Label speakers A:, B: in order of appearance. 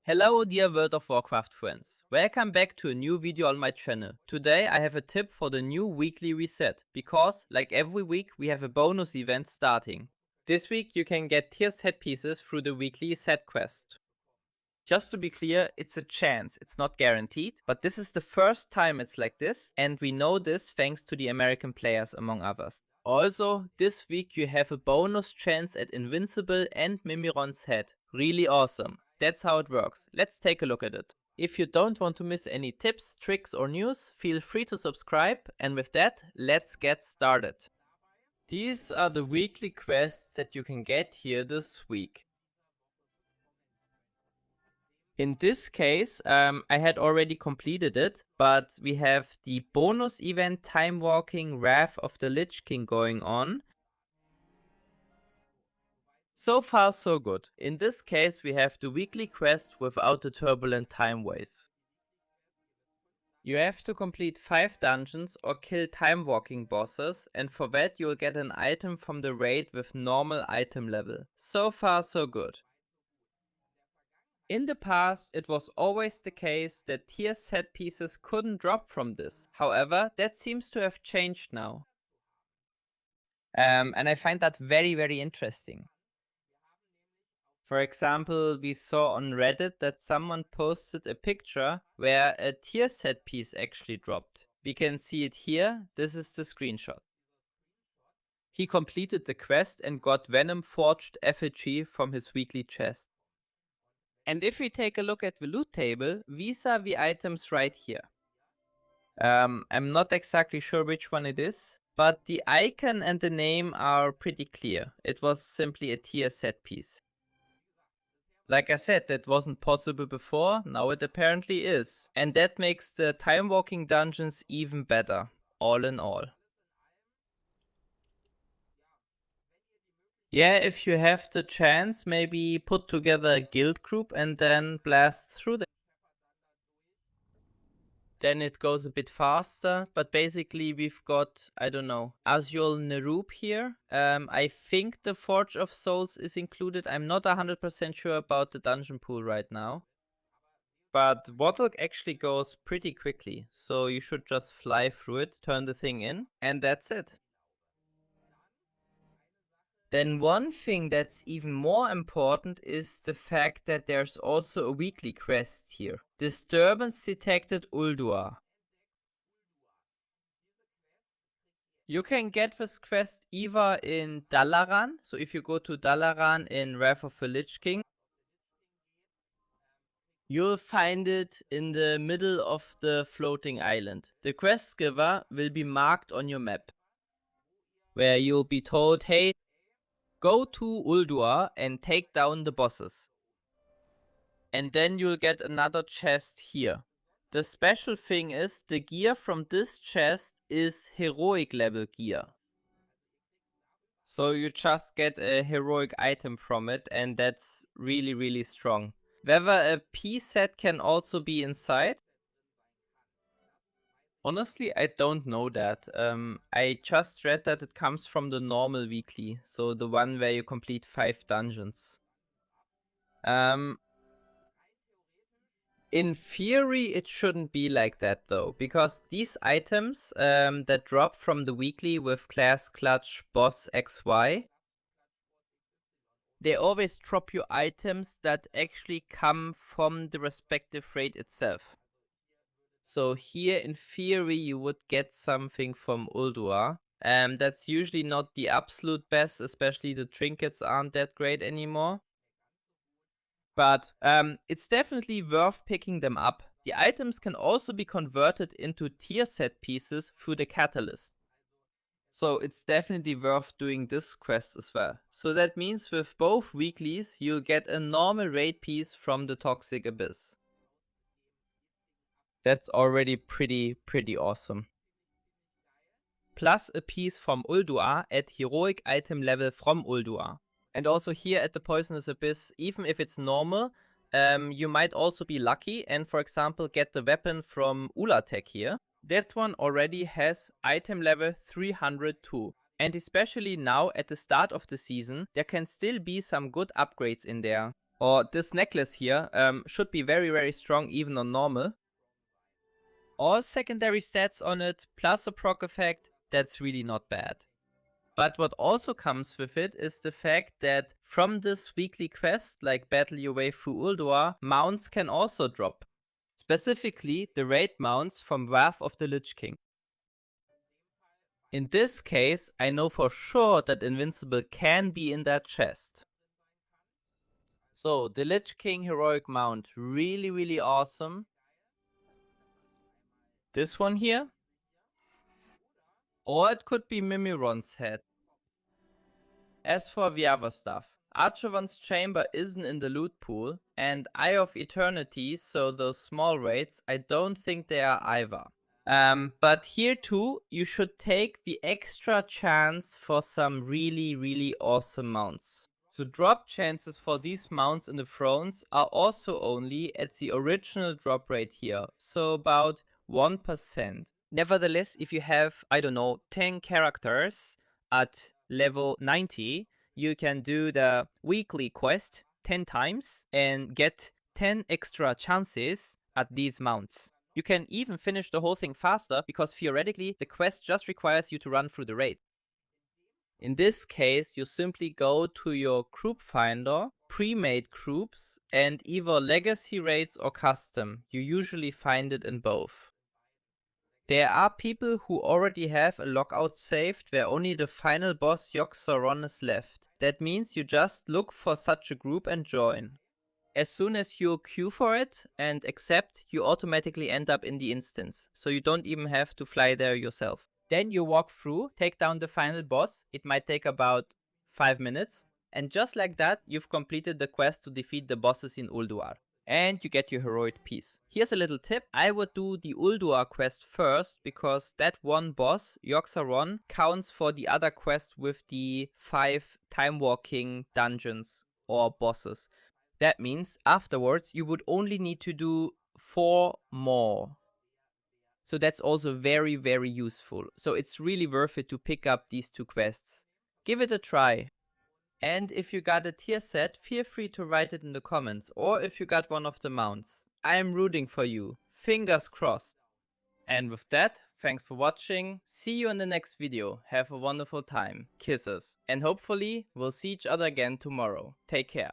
A: Hello dear World of Warcraft friends, welcome back to a new video on my channel. Today I have a tip for the new weekly reset, because like every week we have a bonus event starting. This week you can get tier set pieces through the weekly set quest. Just to be clear, it's a chance, it's not guaranteed, but this is the first time it's like this, and we know this thanks to the American players among others. Also, this week you have a bonus chance at Invincible and Mimiron's head. Really awesome. That's how it works. Let's take a look at it. If you don't want to miss any tips, tricks or news, feel free to subscribe, and with that, let's get started. These are the weekly quests that you can get here this week. In this case, I had already completed it, but we have the bonus event Timewalking Wrath of the Lich King going on. So far so good. In this case we have the weekly quest without the turbulent timeways. You have to complete 5 dungeons or kill timewalking bosses, and for that you'll get an item from the raid with normal item level. So far so good. In the past, it was always the case that tier set pieces couldn't drop from this. However, that seems to have changed now. And I find that very interesting. For example, we saw on Reddit that someone posted a picture where a tier set piece actually dropped. We can see it here, this is the screenshot. He completed the quest and got Venom Forged effigy from his weekly chest. And if we take a look at the loot table, these are the items right here. I'm not exactly sure which one it is, but the icon and the name are pretty clear. It was simply a tier set piece. Like I said, that wasn't possible before, now it apparently is. And that makes the time-walking dungeons even better, all in all. Yeah, if you have the chance, maybe put together a guild group and then blast through them. Then it goes a bit faster, but basically we've got, I don't know, Azul Nerup here. I think the Forge of Souls is included. I'm not 100% sure about the dungeon pool right now. But Warlock actually goes pretty quickly, so you should just fly through it, turn the thing in, and that's it. Then one thing that's even more important is the fact that there's also a weekly quest here. Disturbance detected Ulduar. You can get this quest either in Dalaran, so if you go to Dalaran in Wrath of the Lich King, you'll find it in the middle of the floating island. The quest giver will be marked on your map, where you'll be told, hey, go to Ulduar and take down the bosses. And then you'll get another chest here. The special thing is, the gear from this chest is heroic level gear. So you just get a heroic item from it, and that's really strong. Whether a P set can also be inside? Honestly, I don't know that. I just read that it comes from the normal weekly, so the one where you complete 5 dungeons. In theory, it shouldn't be like that though, because these items that drop from the weekly with class clutch boss XY, they always drop you items that actually come from the respective raid itself. So here in theory you would get something from Ulduar. That's usually not the absolute best, especially the trinkets aren't that great anymore. But it's definitely worth picking them up. The items can also be converted into tier set pieces through the catalyst. So it's definitely worth doing this quest as well. So that means with both weeklies you'll get a normal raid piece from the Toxic Abyss. That's already pretty awesome. Plus a piece from Ulduar at heroic item level from Ulduar. And also here at the Poisonous Abyss, even if it's normal, you might also be lucky and, for example, get the weapon from Ulatek here. That one already has item level 302. And especially now at the start of the season, there can still be some good upgrades in there. Or this necklace here should be very, very strong even on normal. All secondary stats on it, plus a proc effect, that's really not bad. But what also comes with it is the fact that from this weekly quest, like Battle Your Way Through Ulduar, mounts can also drop. Specifically, the raid mounts from Wrath of the Lich King. In this case, I know for sure that Invincible can be in that chest. So, the Lich King Heroic Mount, really, really awesome. This one here. Or it could be Mimiron's head. As for the other stuff, Archeron's Chamber isn't in the loot pool, and Eye of Eternity, so those small raids, I don't think they are either. But here too, you should take the extra chance for some really, really awesome mounts. The drop chances for these mounts in the thrones are also only at the original drop rate here, so about 1%. Nevertheless, if you have, I don't know, 10 characters at level 90, you can do the weekly quest 10 times and get 10 extra chances at these mounts. You can even finish the whole thing faster because theoretically the quest just requires you to run through the raid. In this case, you simply go to your group finder, pre-made groups, and either legacy raids or custom. You usually find it in both. There are people who already have a lockout saved where only the final boss Yogg-Saron is left. That means you just look for such a group and join. As soon as you queue for it and accept, you automatically end up in the instance, so you don't even have to fly there yourself. Then you walk through, take down the final boss, it might take about 5 minutes, and just like that, you've completed the quest to defeat the bosses in Ulduar. And you get your heroic piece. Here's a little tip, I would do the Ulduar quest first, because that one boss, Yogg-Saron, counts for the other quest with the 5 Timewalking dungeons or bosses. That means afterwards you would only need to do 4 more. So that's also very, very useful. So it's really worth it to pick up these 2 quests. Give it a try. And if you got a tier set, feel free to write it in the comments, or if you got one of the mounts. I am rooting for you. Fingers crossed. And with that, thanks for watching. See you in the next video. Have a wonderful time. Kisses. And hopefully we'll see each other again tomorrow. Take care.